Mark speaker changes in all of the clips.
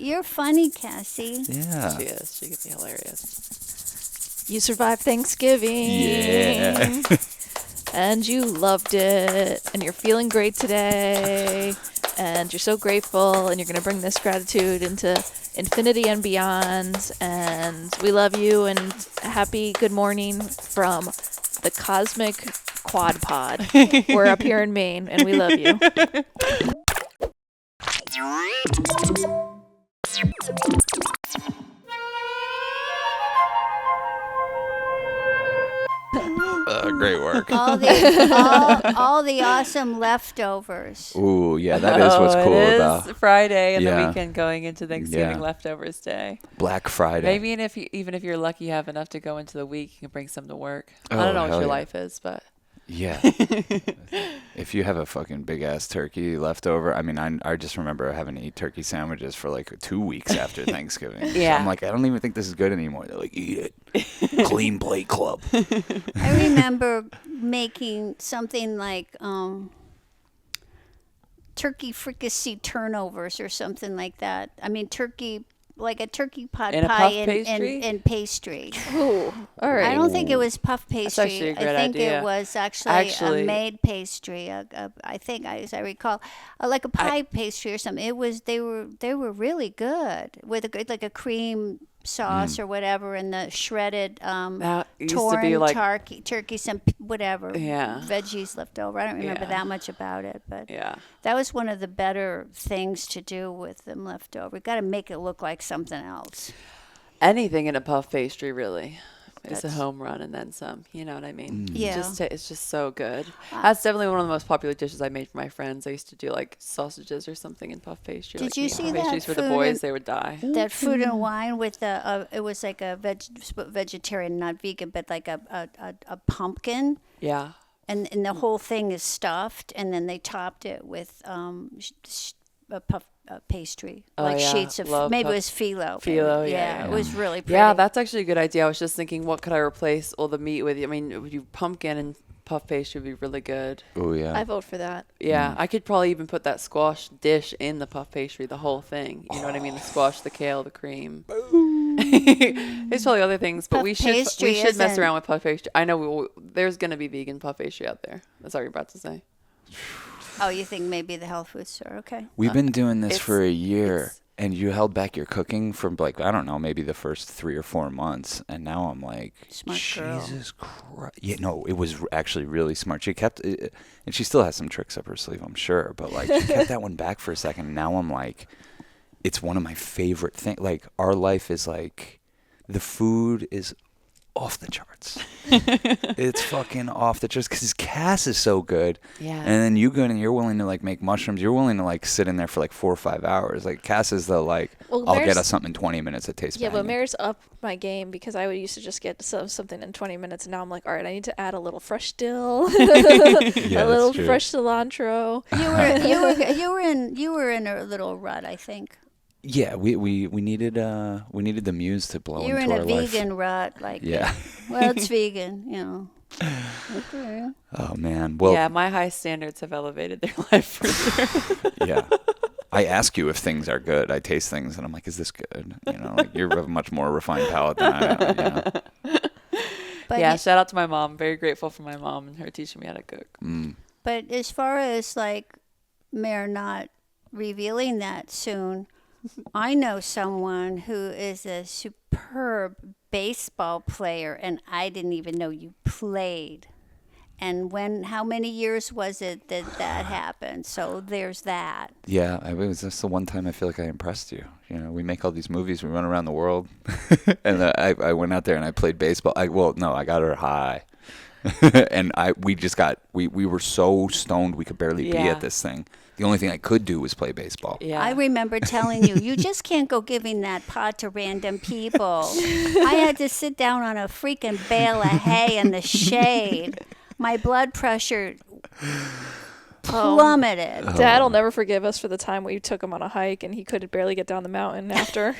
Speaker 1: You're funny, Cassie.
Speaker 2: Yeah.
Speaker 3: She is. She could be hilarious.
Speaker 4: You survived Thanksgiving.
Speaker 2: Yeah.
Speaker 4: And you loved it. And you're feeling great today. And you're so grateful. And you're going to bring this gratitude into infinity and beyond. And we love you. And happy good morning from the Cosmic Quad Pod. We're up here in Maine. And we love you.
Speaker 2: Great work.
Speaker 1: All the awesome leftovers.
Speaker 2: Ooh, yeah, that is what's cool
Speaker 3: it
Speaker 2: about
Speaker 3: is Friday and
Speaker 2: Yeah.
Speaker 3: the weekend going into Thanksgiving
Speaker 2: Yeah.
Speaker 3: leftovers day.
Speaker 2: Black Friday.
Speaker 3: Maybe even if you're lucky, you have enough to go into the week, you can bring some to work. I
Speaker 2: Oh,
Speaker 3: don't know what
Speaker 2: hell
Speaker 3: your
Speaker 2: yeah.
Speaker 3: life is, but
Speaker 2: Yeah. If you have a fucking big ass turkey left over, I mean, I just remember having to eat turkey sandwiches for like 2 weeks after Thanksgiving. So
Speaker 3: Yeah.
Speaker 2: I'm like, I don't even think this is good anymore. They're like, eat it. Clean plate club.
Speaker 1: I remember making something like turkey fricassee turnovers or something like that. I mean, like a turkey pot
Speaker 3: In a
Speaker 1: pie
Speaker 3: puff
Speaker 1: and
Speaker 3: pastry?
Speaker 1: pastry.
Speaker 4: Ooh, all right.
Speaker 1: I don't think it was puff pastry.
Speaker 3: actually a great
Speaker 1: I think
Speaker 3: idea.
Speaker 1: it was actually a
Speaker 3: Actually-
Speaker 1: made pastry. I think, as I recall, like a pie pastry or something. They were really good with like a cream sauce or whatever, and the shredded
Speaker 3: that used to
Speaker 1: torn
Speaker 3: be like
Speaker 1: turkey, some whatever veggies left over. I don't remember
Speaker 3: Yeah.
Speaker 1: that much about it, but
Speaker 3: yeah.
Speaker 1: that was one of the better things to do with them left over. Got to make it look like something else.
Speaker 3: Anything in a puff pastry really is a
Speaker 1: That's-
Speaker 3: home run and then some. You know what I mean?
Speaker 1: Yeah.
Speaker 3: It's just so good. That's definitely one of the most popular dishes I made for my friends. I used to do like sausages or something in puff pastry.
Speaker 1: Did
Speaker 3: like
Speaker 1: you
Speaker 3: meat
Speaker 1: see
Speaker 3: puff
Speaker 1: that
Speaker 3: pastries for the
Speaker 1: food
Speaker 3: boys?
Speaker 1: in-
Speaker 3: They would die.
Speaker 1: That food and wine with it was like a vegetarian, not vegan, but like a pumpkin,
Speaker 3: Yeah.
Speaker 1: and the whole thing is stuffed, and then they topped it with a puff pastry,
Speaker 3: Oh,
Speaker 1: like
Speaker 3: yeah.
Speaker 1: sheets of
Speaker 3: Love
Speaker 1: maybe it
Speaker 3: puff-
Speaker 1: was phyllo.
Speaker 3: phyllo, yeah.
Speaker 1: It was really pretty.
Speaker 3: Yeah, that's actually a good idea. I was just thinking, what could I replace all the meat with? I mean, you pumpkin and puff pastry would be really good.
Speaker 2: Oh, yeah.
Speaker 4: I vote for that.
Speaker 3: Yeah, I could probably even put that squash dish in the puff pastry, the whole thing. You know what I mean? The squash, the kale, the cream. There's probably other things, but
Speaker 1: Puff
Speaker 3: we
Speaker 1: pastry
Speaker 3: should mess
Speaker 1: isn't-
Speaker 3: around with puff pastry. I know there's gonna be vegan puff pastry out there. That's all you're about to say.
Speaker 1: Oh, you think maybe the health food store? Okay.
Speaker 2: We've been doing this
Speaker 3: it's-
Speaker 2: for a year,
Speaker 3: it's-
Speaker 2: and you held back your cooking from like, I don't know, maybe the first 3 or 4 months, and now I'm like,
Speaker 1: Smart girl.
Speaker 2: Jesus Christ. Yeah, no, it was actually really smart. She kept it, and she still has some tricks up her sleeve, I'm sure, but like, she kept that one back for a second, and now I'm like, it's one of my favorite things. Like, our life is like, the food is off the charts. It's fucking off the charts because Cass is so good.
Speaker 3: Yeah.
Speaker 2: And then you go in and you're willing to like make mushrooms. You're willing to like sit in there for like 4 or 5 hours. Like Cass is the like,
Speaker 4: Well,
Speaker 2: I'll get
Speaker 4: Mare's-
Speaker 2: us something in 20 minutes that tastes
Speaker 4: Yeah, but
Speaker 2: banging.
Speaker 4: Mare's up my game because I used to just get something in 20 minutes, and now I'm like, all right, I need to add a little fresh dill,
Speaker 2: Yeah,
Speaker 4: a little
Speaker 2: that's true.
Speaker 4: fresh cilantro.
Speaker 1: You were in a little rut, I think.
Speaker 2: Yeah, we needed the muse to blow
Speaker 1: You were
Speaker 2: into
Speaker 1: in
Speaker 2: our
Speaker 1: a
Speaker 2: life.
Speaker 1: vegan rut, like
Speaker 2: Yeah.
Speaker 1: well, it's vegan, you know. Okay.
Speaker 2: Oh man. Well,
Speaker 3: yeah, my high standards have elevated their life for sure.
Speaker 2: yeah. I ask you if things are good. I taste things and I'm like, is this good? You know, like you're a much more refined palate than I am. You know?
Speaker 1: But
Speaker 3: Yeah, shout out to my mom. Very grateful for my mom and her teaching me how to cook.
Speaker 1: But as far as like Mayor not revealing that soon, I know someone who is a superb baseball player, and I didn't even know you played. And how many years was it that happened? So there's that.
Speaker 2: Yeah, it was just the one time I feel like I impressed you. You know, we make all these movies, we run around the world, and I went out there and I played baseball. I got her high, and we were so stoned we could barely be
Speaker 3: Yeah.
Speaker 2: at this thing. The only thing I could do was play baseball.
Speaker 3: Yeah.
Speaker 1: I remember telling you, you just can't go giving that pot to random people. I had to sit down on a freaking bale of hay in the shade. My blood pressure plummeted.
Speaker 4: Dad'll never forgive us for the time we took him on a hike and he could barely get down the mountain after.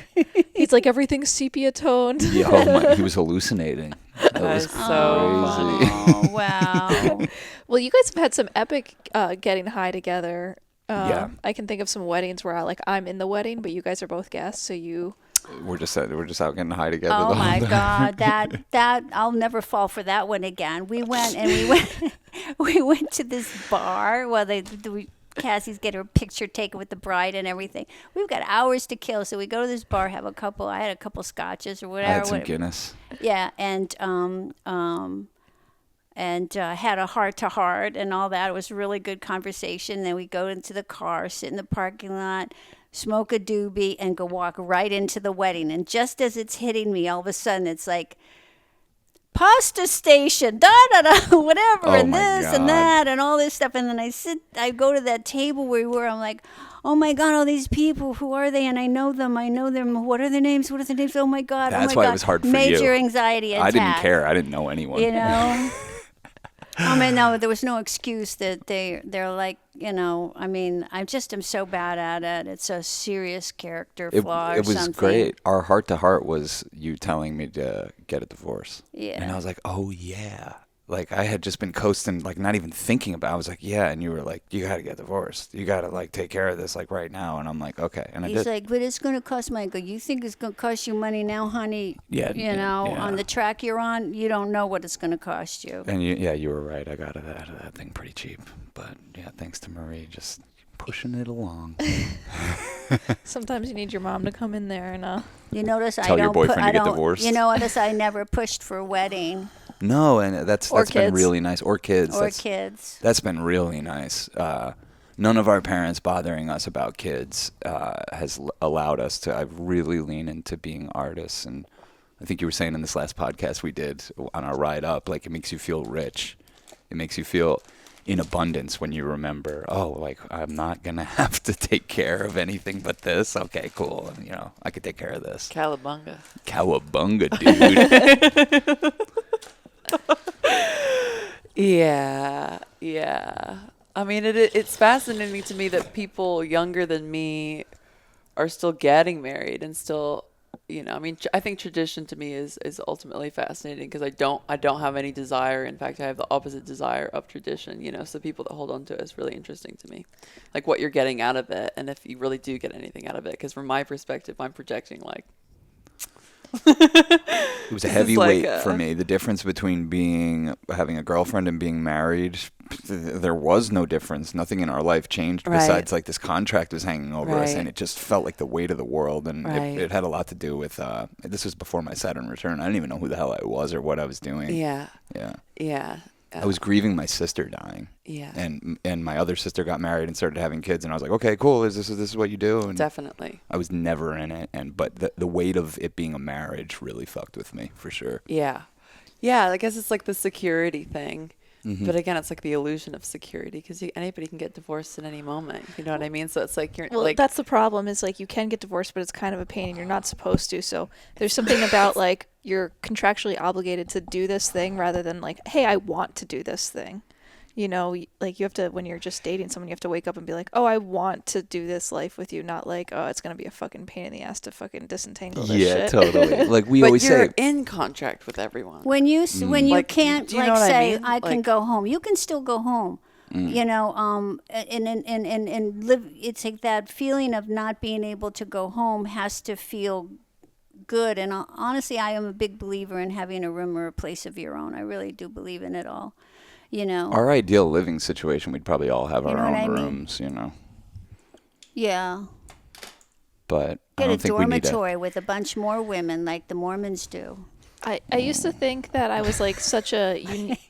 Speaker 4: He's like, everything's sepia toned.
Speaker 2: Yeah, oh my, he was hallucinating. That was
Speaker 3: is so
Speaker 2: crazy.
Speaker 1: Oh, wow.
Speaker 4: Well, you guys have had some epic getting high together.
Speaker 2: Yeah.
Speaker 4: I can think of some weddings where I'm in the wedding, but you guys are both guests, so you.
Speaker 2: We're just out getting high together.
Speaker 1: Oh
Speaker 2: the whole
Speaker 1: my
Speaker 2: time.
Speaker 1: God, that I'll never fall for that one again. We went we went to this bar while Cassie's getting her picture taken with the bride and everything. We've got hours to kill, so we go to this bar, have a couple. I had a couple scotches or
Speaker 2: I
Speaker 1: whatever.
Speaker 2: had some Guinness.
Speaker 1: Yeah, and had a heart to heart and all that. It was a really good conversation. Then we go into the car, sit in the parking lot, smoke a doobie, and go walk right into the wedding. And just as it's hitting me, all of a sudden it's like, pasta station, da da da, whatever,
Speaker 2: Oh
Speaker 1: and
Speaker 2: my
Speaker 1: this and
Speaker 2: God.
Speaker 1: that and all this stuff. And then I go to that table where we were. I'm like, oh my God, all these people, who are they? And I know them. What are their names? Oh my God.
Speaker 2: That's
Speaker 1: oh my
Speaker 2: why it
Speaker 1: God.
Speaker 2: was hard for
Speaker 1: Major
Speaker 2: you.
Speaker 1: anxiety attack.
Speaker 2: I didn't care. I didn't know anyone.
Speaker 1: You know? I mean, no, there was no excuse that they're like, you know, I mean, I just am so bad at it. It's a serious character flaw or
Speaker 2: It was
Speaker 1: something.
Speaker 2: great. Our heart to heart was you telling me to get a divorce.
Speaker 1: Yeah.
Speaker 2: And I was like, oh, yeah. Like, I had just been coasting, like, not even thinking about it. I was like, yeah. And you were like, you got to get divorced. You got to, like, take care of this, like, right now. And I'm like, okay. And I
Speaker 1: He's
Speaker 2: did.
Speaker 1: like, but it's going to cost money. I go, you think it's going to cost you money now, honey?
Speaker 2: Yeah,
Speaker 1: You know,
Speaker 2: yeah.
Speaker 1: on the track you're on, you don't know what it's going to cost you.
Speaker 2: And you were right. I got out of that thing pretty cheap. But, yeah, thanks to Marie, just pushing it along.
Speaker 4: Sometimes you need your mom to come in there and
Speaker 1: You notice
Speaker 2: Tell your boyfriend to get divorced.
Speaker 1: You notice I never pushed for a wedding
Speaker 2: No, and that's
Speaker 4: Or
Speaker 2: been
Speaker 4: kids.
Speaker 2: really nice. Or kids.
Speaker 1: or kids.
Speaker 2: That's been really nice. None of our parents bothering us about kids has allowed us to really lean into being artists. And I think you were saying in this last podcast we did on our ride up, like, it makes you feel rich. It makes you feel in abundance when you remember, oh, like, I'm not going to have to take care of anything but this. Okay, cool. And, you know, I could take care of this.
Speaker 3: Cowabunga.
Speaker 2: Cowabunga, dude.
Speaker 3: Yeah. I mean, it's fascinating to me that people younger than me are still getting married and still, you know, I mean, I think tradition to me is ultimately fascinating because I don't have any desire. In fact, I have the opposite desire of tradition, you know, so people that hold on to it is really interesting to me. Like what you're getting out of it and if you really do get anything out of it. Because from my perspective, I'm projecting like,
Speaker 2: It was a
Speaker 3: This
Speaker 2: heavy
Speaker 3: is like
Speaker 2: weight
Speaker 3: a-
Speaker 2: for me. The difference between having a girlfriend and being married, there was no difference. Nothing in our life changed
Speaker 3: Right.
Speaker 2: besides like this contract was hanging over us,
Speaker 3: Right.
Speaker 2: and it just felt like the weight of the world. And
Speaker 3: Right.
Speaker 2: it had a lot to do with. This was before my Saturn return. I didn't even know who the hell I was or what I was doing.
Speaker 3: yeah.
Speaker 2: Yeah. I was grieving my sister dying.
Speaker 3: Yeah.
Speaker 2: And my other sister got married and started having kids, and I was like, okay, cool. This is what you do? And
Speaker 3: Definitely.
Speaker 2: I was never in it, but the weight of it being a marriage really fucked with me for sure.
Speaker 3: Yeah. Yeah, I guess it's like the security thing. But again, it's like the illusion of security because anybody can get divorced at any moment. You know what I mean? So it's like you're
Speaker 4: well,
Speaker 3: like,
Speaker 4: that's the problem is like you can get divorced, but it's kind of a pain and you're not supposed to. So there's something about like you're contractually obligated to do this thing rather than like, hey, I want to do this thing. You know, like you have to, when you're just dating someone, you have to wake up and be like, oh, I want to do this life with you. Not like, oh, it's going to be a fucking pain in the ass to fucking disentangle this
Speaker 2: Yeah,
Speaker 4: shit.
Speaker 2: totally. Like we
Speaker 3: but
Speaker 2: always
Speaker 3: you're
Speaker 2: say,
Speaker 3: in contract with everyone.
Speaker 1: When you
Speaker 3: Like,
Speaker 1: can't
Speaker 3: do you know
Speaker 1: like
Speaker 3: what I
Speaker 1: say
Speaker 3: mean?
Speaker 1: I can
Speaker 3: Like-
Speaker 1: go home, you can still go home. You know, and live. It's like that feeling of not being able to go home has to feel good. And honestly, I am a big believer in having a room or a place of your own. I really do believe in it all. You know.
Speaker 2: our ideal living situation, we'd probably all have our
Speaker 1: know what
Speaker 2: own
Speaker 1: I mean?
Speaker 2: rooms, you know.
Speaker 1: Yeah.
Speaker 2: But I
Speaker 1: Get a
Speaker 2: don't think we need to.
Speaker 1: dormitory with a bunch more women like the Mormons do.
Speaker 4: I used to think that I was like such a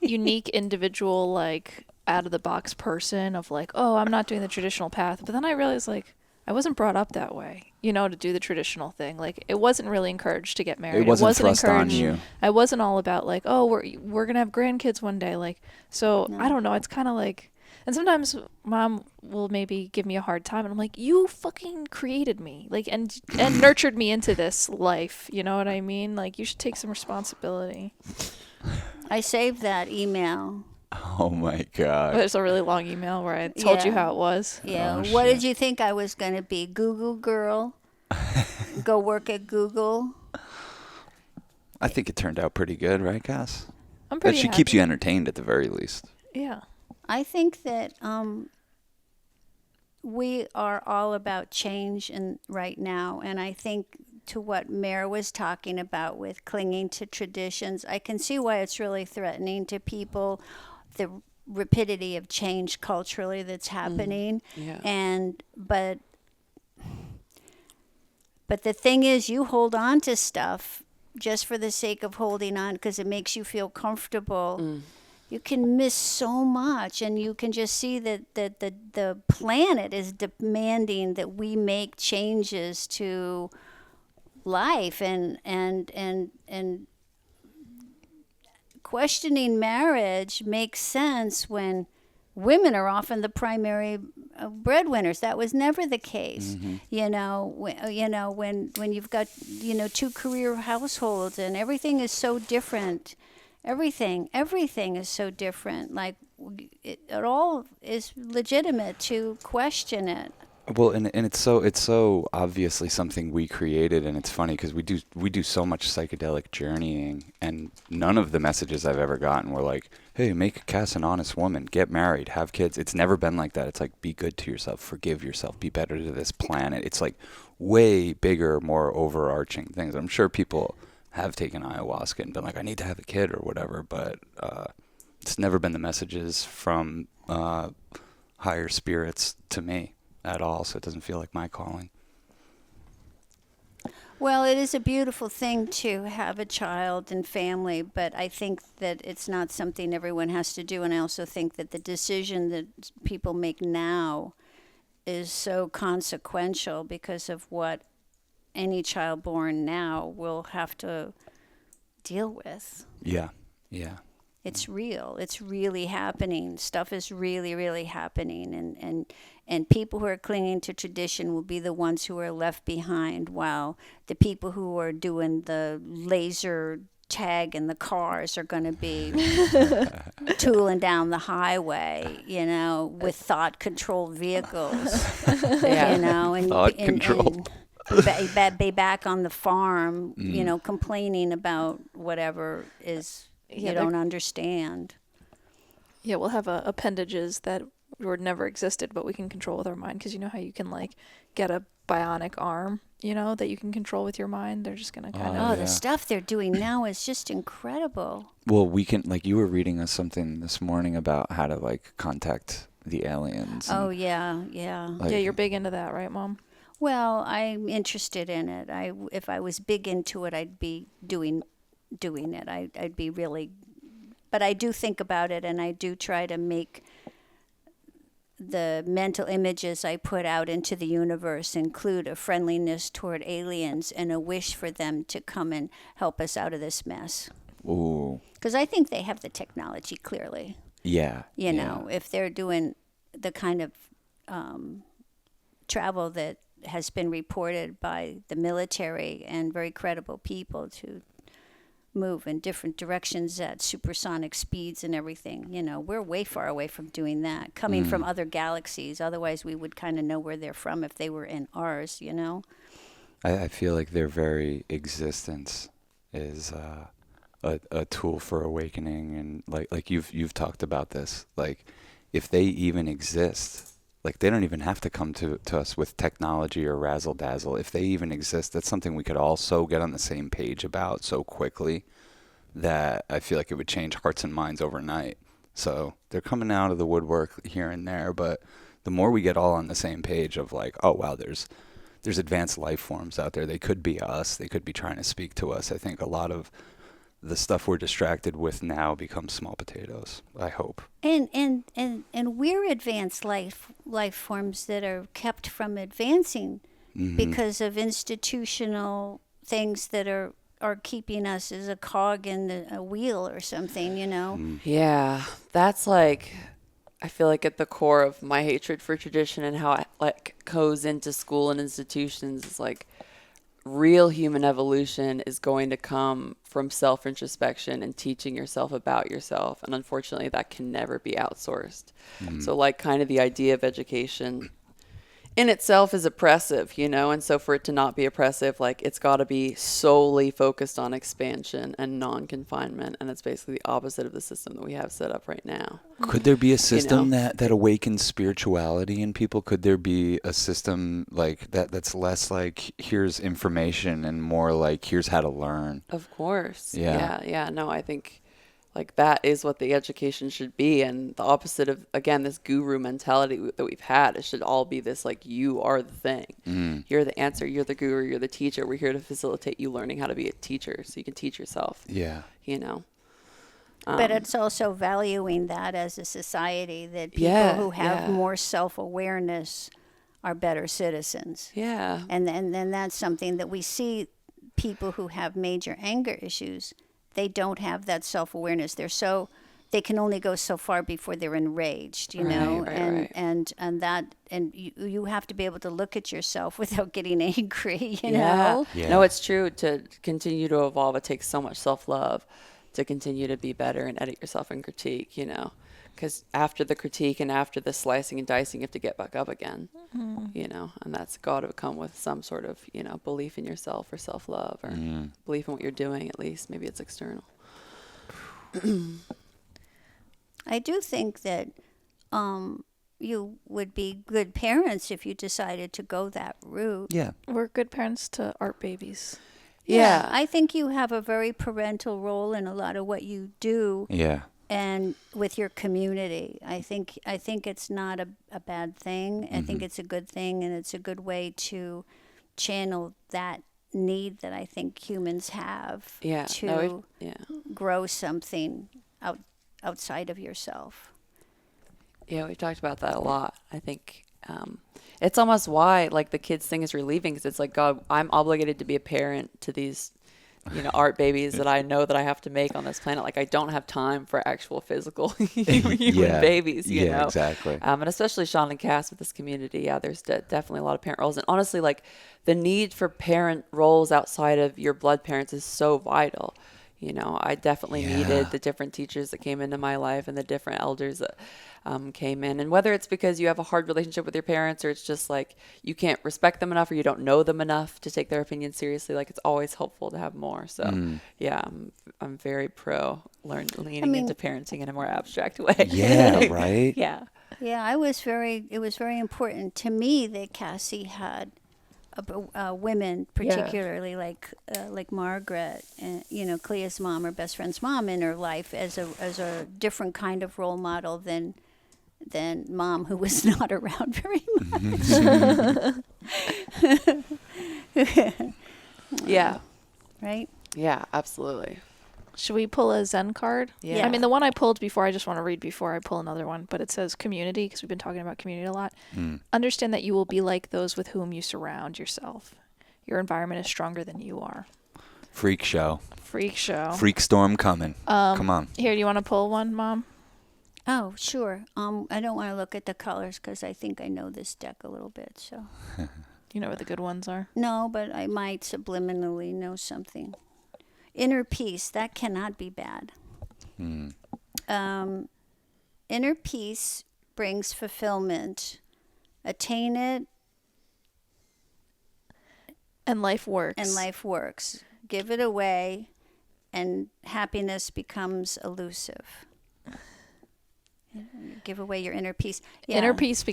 Speaker 4: unique individual, like out of the box person of like, oh, I'm not doing the traditional path. But then I realized like I wasn't brought up that way, you know, to do the traditional thing. Like it wasn't really encouraged to get married.
Speaker 2: It wasn't thrust on
Speaker 4: encouraged.
Speaker 2: you.
Speaker 4: I wasn't all about like, oh, we're gonna have grandkids one day. Like, so I don't know. It's kind of like, and sometimes mom will maybe give me a hard time, and I'm like, you fucking created me, like, and nurtured me into this life. You know what I mean? Like, you should take some responsibility.
Speaker 1: I saved that email.
Speaker 2: Oh my God.
Speaker 4: There's a really long email where I told you
Speaker 1: Yeah.
Speaker 4: how it was.
Speaker 1: Yeah.
Speaker 2: Oh,
Speaker 1: What
Speaker 2: shit.
Speaker 1: did you think I was going to be? Google girl? Go work at Google?
Speaker 2: I think it turned out pretty good, right, Cass?
Speaker 4: I'm
Speaker 2: That
Speaker 4: pretty
Speaker 2: she
Speaker 4: happy.
Speaker 2: keeps you entertained at the very least.
Speaker 4: Yeah.
Speaker 1: I think that we are all about change right now, and I think to what Mare was talking about with clinging to traditions, I can see why it's really threatening to people, the rapidity of change culturally that's happening.
Speaker 3: Yeah.
Speaker 1: But the thing is, you hold on to stuff just for the sake of holding on because it makes you feel comfortable. You can miss so much, and you can just see that the planet is demanding that we make changes to life, and questioning marriage makes sense when women are often the primary breadwinners. That was never the case. When you've got two career households and everything is so different. Everything is so different. Like it all is legitimate to question it.
Speaker 2: Well, and it's so obviously something we created, and it's funny because we do so much psychedelic journeying, and none of the messages I've ever gotten were like, "Hey, make Cass an honest woman, get married, have kids." It's never been like that. It's like, be good to yourself, forgive yourself, be better to this planet. It's like way bigger, more overarching things. I'm sure people have taken ayahuasca and been like, "I need to have a kid" or whatever, but it's never been the messages from higher spirits to me at all, so it doesn't feel like my calling.
Speaker 1: Well, it is a beautiful thing to have a child and family, but I think that it's not something everyone has to do, and I also think that the decision that people make now is so consequential because of what any child born now will have to deal with.
Speaker 2: Yeah.
Speaker 1: It's real. It's really happening. Stuff is really, really happening. And people who are clinging to tradition will be the ones who are left behind, while the people who are doing the laser tag in the cars are going to be tooling down the highway, with thought-controlled vehicles, and
Speaker 2: Thought-controlled.
Speaker 1: And be back on the farm, complaining about whatever is you don't understand.
Speaker 4: Yeah, we'll have appendages that were never existed, but we can control with our mind. Because you know how you can get a bionic arm, that you can control with your mind. They're just gonna kind of.
Speaker 1: The stuff they're doing now is just incredible.
Speaker 2: Well, we can, you were reading us something this morning about how to contact the aliens.
Speaker 1: Oh yeah.
Speaker 4: Yeah, you're big into that, right, Mom?
Speaker 1: Well, I'm interested in it. If I was big into it, I'd be doing it. I'd be really, but I do think about it, and I do try to make the mental images I put out into the universe include a friendliness toward aliens and a wish for them to come and help us out of this mess.
Speaker 2: Ooh.
Speaker 1: Because I think they have the technology, clearly.
Speaker 2: Yeah.
Speaker 1: If they're doing the kind of travel that has been reported by the military and very credible people to move in different directions at supersonic speeds and everything. We're way far away from doing that, coming from other galaxies. Otherwise, we would kind of know where they're from if they were in ours,
Speaker 2: I feel like their very existence is a tool for awakening, and like you've talked about this. If they even exist, they don't even have to come to us with technology or razzle dazzle. If they even exist, that's something we could all so get on the same page about so quickly that I feel like it would change hearts and minds overnight. So they're coming out of the woodwork here and there, but the more we get all on the same page of oh wow, there's advanced life forms out there. They could be us. They could be trying to speak to us. I think a lot of the stuff we're distracted with now becomes small potatoes, I hope.
Speaker 1: And we're advanced life forms that are kept from advancing because of institutional things that are keeping us as a cog in a wheel or something,
Speaker 3: Yeah, that's I feel like at the core of my hatred for tradition and how it goes into school and institutions is real human evolution is going to come from self-introspection and teaching yourself about yourself. And unfortunately, that can never be outsourced. So kind of the idea of education in itself is oppressive, you know, and so for it to not be oppressive, like it's got to be solely focused on expansion and non-confinement, and it's basically the opposite of the system that we have set up right now.
Speaker 2: Could there be a system
Speaker 3: know?
Speaker 2: that awakens spirituality in people? Could there be a system like that's less like here's information and more like here's how to learn?
Speaker 3: Of course.
Speaker 2: Yeah.
Speaker 3: Yeah. No, I think like that is what the education should be. And the opposite of, again, this guru mentality that we've had, it should all be this like, you are the thing. You're the answer. You're the guru. You're the teacher. We're here to facilitate you learning how to be a teacher so you can teach yourself,
Speaker 2: Yeah.
Speaker 3: you know?
Speaker 1: But it's also valuing that as a society, that people
Speaker 3: Yeah,
Speaker 1: who have
Speaker 3: yeah.
Speaker 1: more self-awareness are better citizens.
Speaker 3: Yeah.
Speaker 1: And then that's something that we see. People who have major anger issues, they don't have that self-awareness. They can only go so far before they're enraged, you know,
Speaker 3: Right.
Speaker 1: and you have to be able to look at yourself without getting angry, you
Speaker 3: Yeah.
Speaker 1: know.
Speaker 2: Yeah.
Speaker 3: No, it's true. To continue to evolve, it takes so much self-love to continue to be better and edit yourself and critique, you know, because after the critique and after the slicing and dicing, you have to get back up again, you know, and that's got to come with some sort of, you know, belief in yourself or self-love or belief in what you're doing, at least. Maybe it's external.
Speaker 1: I do think that you would be good parents if you decided to go that route.
Speaker 2: Yeah.
Speaker 4: We're good parents to art babies.
Speaker 3: Yeah.
Speaker 1: I think you have a very parental role in a lot of what you do.
Speaker 2: Yeah.
Speaker 1: And with your community, I think it's not a bad thing. I think it's a good thing, and it's a good way to channel that need that I think humans have
Speaker 3: Yeah.
Speaker 1: to
Speaker 3: No, yeah.
Speaker 1: grow something outside of yourself.
Speaker 3: Yeah, we've talked about that a lot. I think it's almost why like the kids thing is relieving, because it's like, God, I'm obligated to be a parent to these, you know, art babies that I know that I have to make on this planet. Like I don't have time for actual physical human babies, you know?
Speaker 2: Exactly.
Speaker 3: And especially Sean and Cass with this community. Yeah, there's definitely a lot of parent roles. And honestly, like the need for parent roles outside of your blood parents is so vital. You know, I definitely needed the different teachers that came into my life and the different elders that came in. And whether it's because you have a hard relationship with your parents or it's just like you can't respect them enough or you don't know them enough to take their opinion seriously, like it's always helpful to have more. So, yeah, I'm very pro leaning into parenting in a more abstract way.
Speaker 2: Yeah, right?
Speaker 3: Yeah.
Speaker 1: Yeah, it was very important to me that Cassie had women, particularly like Margaret, and you know, Clea's mom, her best friend's mom, in her life as a different kind of role model than mom, who was not around very much.
Speaker 3: Yeah.
Speaker 1: Right?
Speaker 3: Yeah, absolutely.
Speaker 4: Should we pull a Zen card?
Speaker 3: Yeah.
Speaker 4: I mean, the one I pulled before, I just want to read before I pull another one, but it says community, because we've been talking about community a lot. Understand that you will be like those with whom you surround yourself. Your environment is stronger than you are.
Speaker 2: Freak show.
Speaker 4: Freak show.
Speaker 2: Freak storm coming. Come on.
Speaker 4: Here, do you want to pull one, Mom?
Speaker 1: Oh, sure. I don't want to look at the colors because I think I know this deck a little bit. So
Speaker 4: You know what the good ones are?
Speaker 1: no, but I might subliminally know something. Inner peace, that cannot be bad. Inner peace brings fulfillment. Attain it,
Speaker 4: And life works.
Speaker 1: and life works. Give it away, and happiness becomes elusive. Give away your inner peace. Yeah.
Speaker 4: Inner peace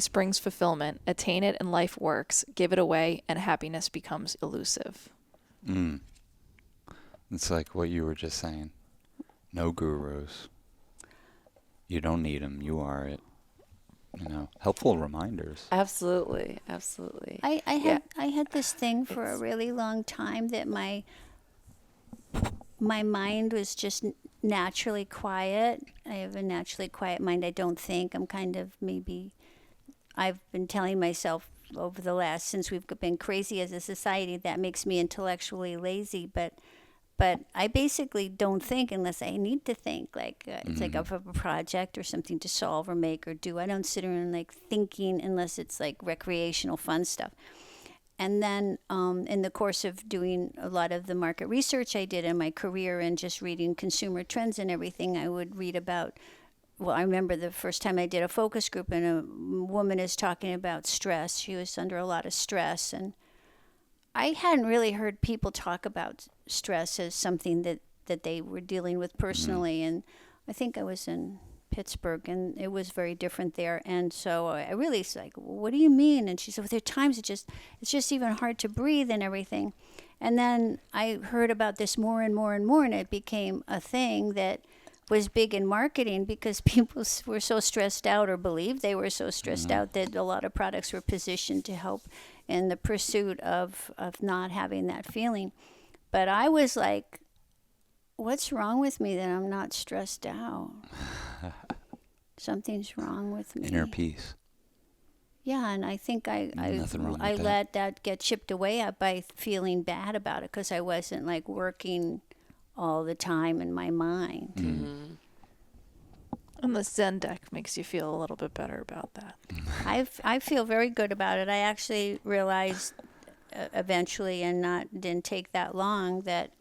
Speaker 4: brings fulfillment. Attain it and life works. Give it away and happiness becomes elusive.
Speaker 2: It's like what you were just saying. No gurus. You don't need them. You are it. You know, helpful reminders.
Speaker 3: Absolutely. Absolutely.
Speaker 1: I had this thing for a really long time that my mind was just naturally quiet. I have a naturally quiet mind. I don't think. I'm kind of I've been telling myself over the last, since we've been crazy as a society, that makes me intellectually lazy. But I basically don't think unless I need to think. Like it's like I have a project or something to solve or make or do. I don't sit around like thinking unless it's like recreational fun stuff. And then in the course of doing a lot of the market research I did in my career and just reading consumer trends and everything, I would read about well, I remember the first time I did a focus group and a woman is talking about stress. She was under a lot of stress, and I hadn't really heard people talk about stress as something that they were dealing with personally. And I think I was in Pittsburgh, and it was very different there. And so I really was like, well, what do you mean? And she said, well, there are times it's just even hard to breathe and everything. And then I heard about this more and more and more, and it became a thing that was big in marketing because people were so stressed out, or believed they were so stressed out, that a lot of products were positioned to help in the pursuit of not having that feeling. But I was like, what's wrong with me that I'm not stressed out? Something's wrong with me.
Speaker 2: Inner peace.
Speaker 1: Yeah, and I think
Speaker 2: Nothing wrong with
Speaker 1: I
Speaker 2: that.
Speaker 1: let that get chipped away at by feeling bad about it because I wasn't like working all the time in my mind.
Speaker 4: And the Zen deck makes you feel a little bit better about that.
Speaker 1: I feel very good about it. I actually realized eventually, and didn't take that long, that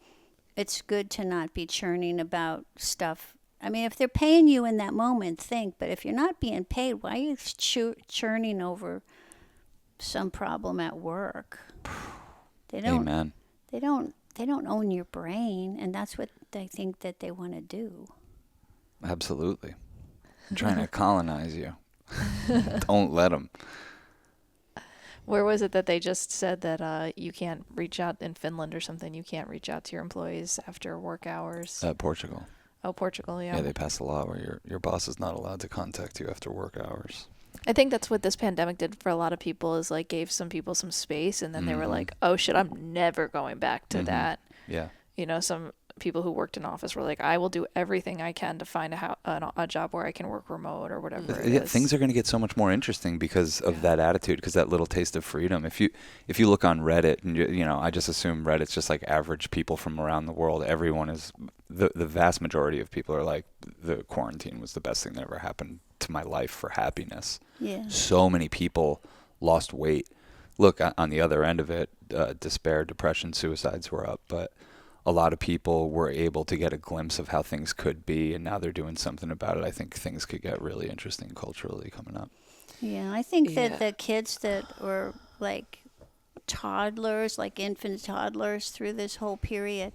Speaker 1: it's good to not be churning about stuff. I mean, if they're paying you in that moment, think. But if you're not being paid, why are you churning over some problem at work? They don't.
Speaker 2: Amen.
Speaker 1: They don't own your brain, and that's what they think that they want to do.
Speaker 2: Absolutely. I'm trying to colonize you. Don't let them.
Speaker 4: Where was it that they just said that you can't reach out in Finland or something? You can't reach out to your employees after work hours.
Speaker 2: Portugal.
Speaker 4: Oh, Portugal, yeah.
Speaker 2: Yeah, they passed a law where your boss is not allowed to contact you after work hours.
Speaker 4: I think that's what this pandemic did for a lot of people, is like gave some people some space, and then they were like, oh shit, I'm never going back to that.
Speaker 2: Yeah.
Speaker 4: You know, some people who worked in office were like, I will do everything I can to find a job where I can work remote or whatever it is.
Speaker 2: Things are going to get so much more interesting because of that attitude, because that little taste of freedom. If you look on Reddit, and you know, I just assume Reddit's just like average people from around the world. Everyone is, the vast majority of people are like, the quarantine was the best thing that ever happened to my life for happiness.
Speaker 1: Yeah.
Speaker 2: So many people lost weight. Look, on the other end of it, despair, depression, suicides were up, but a lot of people were able to get a glimpse of how things could be, and now they're doing something about it. I think things could get really interesting culturally coming up.
Speaker 1: Yeah, I think that the kids that were like toddlers, like infant toddlers through this whole period,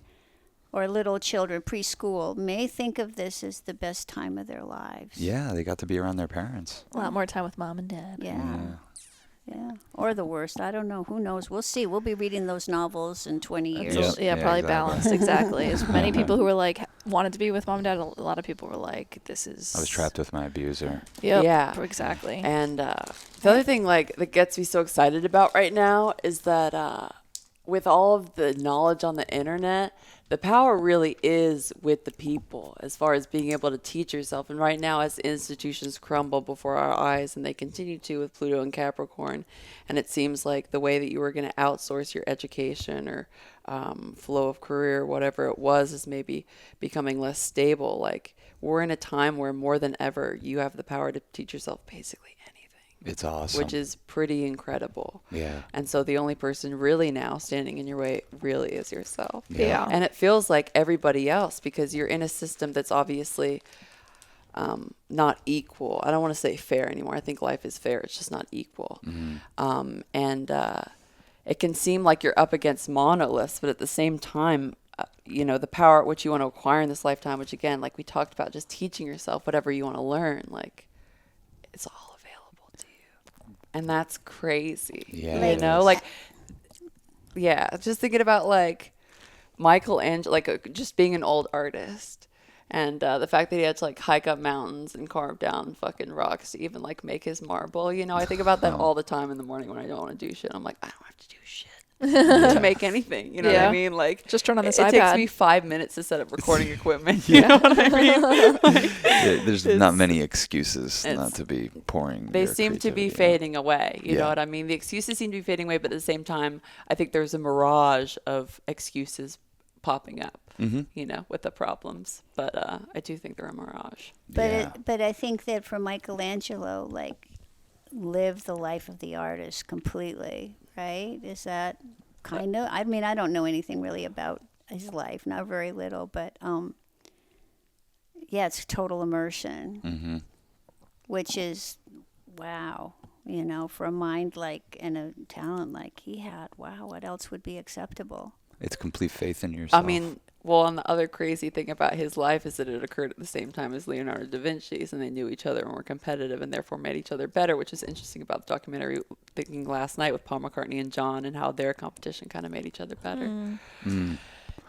Speaker 1: or little children, preschool, may think of this as the best time of their lives.
Speaker 2: Yeah, they got to be around their parents.
Speaker 4: A lot more time with mom and dad.
Speaker 1: Yeah. Or the worst. I don't know. Who knows? We'll see. We'll be reading those novels in 20 years.
Speaker 2: Yep.
Speaker 4: Yeah, probably
Speaker 2: exactly.
Speaker 4: balanced. Exactly. As many people who were like, wanted to be with mom and dad, a lot of people were like, this is...
Speaker 2: I was trapped with my abuser.
Speaker 4: Yep,
Speaker 3: Yeah.
Speaker 4: exactly.
Speaker 3: And the other thing like that gets me so excited about right now is that with all of the knowledge on the internet, the power really is with the people as far as being able to teach yourself. And right now, as institutions crumble before our eyes, and they continue to with Pluto and Capricorn, and it seems like the way that you were going to outsource your education or flow of career, whatever it was, is maybe becoming less stable. Like, we're in a time where more than ever, you have the power to teach yourself basically anything.
Speaker 2: It's awesome.
Speaker 3: Which is pretty incredible.
Speaker 2: Yeah.
Speaker 3: And so the only person really now standing in your way really is yourself.
Speaker 4: Yeah.
Speaker 3: And it feels like everybody else, because you're in a system that's obviously not equal. I don't want to say fair anymore. I think life is fair. It's just not equal. And it can seem like you're up against monoliths, but at the same time, you know, the power at which you want to acquire in this lifetime, which again, like we talked about, just teaching yourself whatever you want to learn, like it's all available to you. And that's crazy.
Speaker 2: Yeah,
Speaker 3: You know, like, yeah, just thinking about like Michelangelo, like just being an old artist. And the fact that he had to like hike up mountains and carve down fucking rocks to even like make his marble. You know, I think about that all the time in the morning when I don't want to do shit. I'm like, I don't have to do shit to make anything. You know what I mean? Like,
Speaker 4: just turn on this
Speaker 3: it
Speaker 4: iPad.
Speaker 3: takes me 5 minutes to set up recording equipment. You know what I mean? Like,
Speaker 2: There's not many excuses not to be pouring.
Speaker 3: they
Speaker 2: your
Speaker 3: seem to be
Speaker 2: creativity
Speaker 3: fading away. You know
Speaker 2: Yeah.
Speaker 3: what I mean? The excuses seem to be fading away, but at the same time, I think there's a mirage of excuses popping up. You know, with the problems, but I do think they're a mirage.
Speaker 1: But
Speaker 2: Yeah.
Speaker 1: but I think that for Michelangelo, like, live the life of the artist completely, right? Is that kind of? I mean, I don't know anything really about his life, not very little, but yeah, it's total immersion,
Speaker 2: Mm-hmm.
Speaker 1: which is, wow, you know, for a mind like and a talent like he had, wow, what else would be acceptable?
Speaker 2: It's complete faith in yourself.
Speaker 3: I mean, well, and the other crazy thing about his life is that it occurred at the same time as Leonardo da Vinci's, and they knew each other and were competitive and therefore made each other better, which is interesting about the documentary thinking last night with Paul McCartney and John and how their competition kind of made each other better.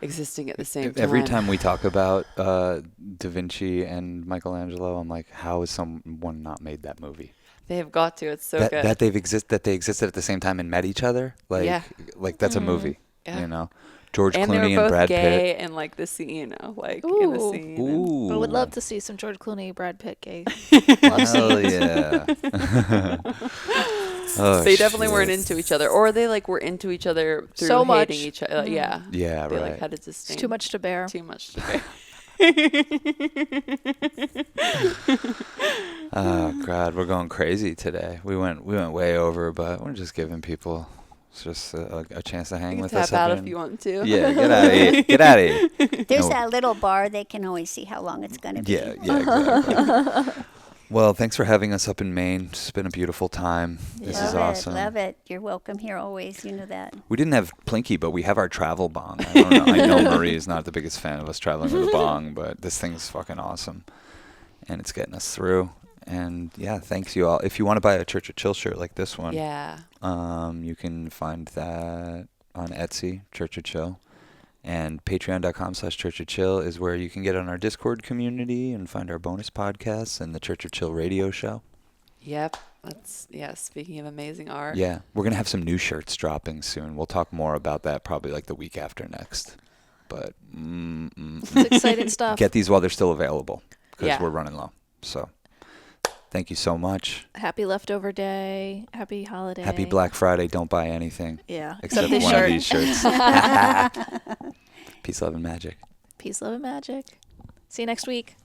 Speaker 3: Existing at the same time.
Speaker 2: Every time we talk about Da Vinci and Michelangelo, I'm like, how has someone not made that movie?
Speaker 3: They have got to. It's so
Speaker 2: that,
Speaker 3: good.
Speaker 2: that they existed at the same time and met each other. Like,
Speaker 3: Yeah.
Speaker 2: like that's a movie.
Speaker 3: Yeah.
Speaker 2: You know, George
Speaker 3: and
Speaker 2: Clooney
Speaker 3: they were both
Speaker 2: and Brad
Speaker 3: gay
Speaker 2: Pitt.
Speaker 3: and like the scene, you know, like in the
Speaker 4: Ooh.
Speaker 3: scene.
Speaker 2: Ooh,
Speaker 4: I would love to see some George Clooney, Brad Pitt gay.
Speaker 2: Hell yeah. Oh,
Speaker 3: They definitely weren't
Speaker 2: shit.
Speaker 3: into each other, or they like were into each other through
Speaker 4: So much.
Speaker 3: hating each other. Yeah,
Speaker 2: Yeah,
Speaker 3: they
Speaker 2: right.
Speaker 3: like had a
Speaker 4: It's
Speaker 3: distinct.
Speaker 4: too much to bear.
Speaker 3: Too much to bear.
Speaker 2: Oh God, we're going crazy today. We went way over, but we're just giving people just a chance to hang
Speaker 3: You can
Speaker 2: with
Speaker 3: tap
Speaker 2: us.
Speaker 3: out
Speaker 2: up
Speaker 3: if
Speaker 2: in-
Speaker 3: you want to.
Speaker 2: Yeah, get out of here. Get out of here.
Speaker 1: There's
Speaker 2: No.
Speaker 1: that little bar. They can always see how long it's going to be.
Speaker 2: Yeah, exactly. Well, thanks for having us up in Maine. It's been a beautiful time. This is awesome.
Speaker 1: Love it. You're welcome here always. You know that.
Speaker 2: We didn't have Plinky, but we have our travel bong. I don't know. I know Marie is not the biggest fan of us traveling with a bong, but this thing's fucking awesome. And it's getting us through. And yeah, thanks you all. If you want to buy a Church of Chill shirt like this one,
Speaker 3: Yeah.
Speaker 2: you can find that on Etsy, Church of Chill. And patreon.com/Church of Chill is where you can get on our Discord community and find our bonus podcasts and the Church of Chill radio show.
Speaker 3: Yep. That's speaking of amazing art.
Speaker 2: Yeah, we're going to have some new shirts dropping soon. We'll talk more about that probably like the week after next. But
Speaker 4: It's exciting stuff.
Speaker 2: get these while they're still available because
Speaker 3: Yeah.
Speaker 2: we're running low. So thank you so much.
Speaker 4: Happy leftover day. Happy holiday.
Speaker 2: Happy Black Friday. Don't buy anything
Speaker 4: Yeah.
Speaker 2: except
Speaker 4: this
Speaker 2: one
Speaker 4: shirt.
Speaker 2: of these shirts. Peace, love, and magic.
Speaker 4: Peace, love, and magic. See you next week.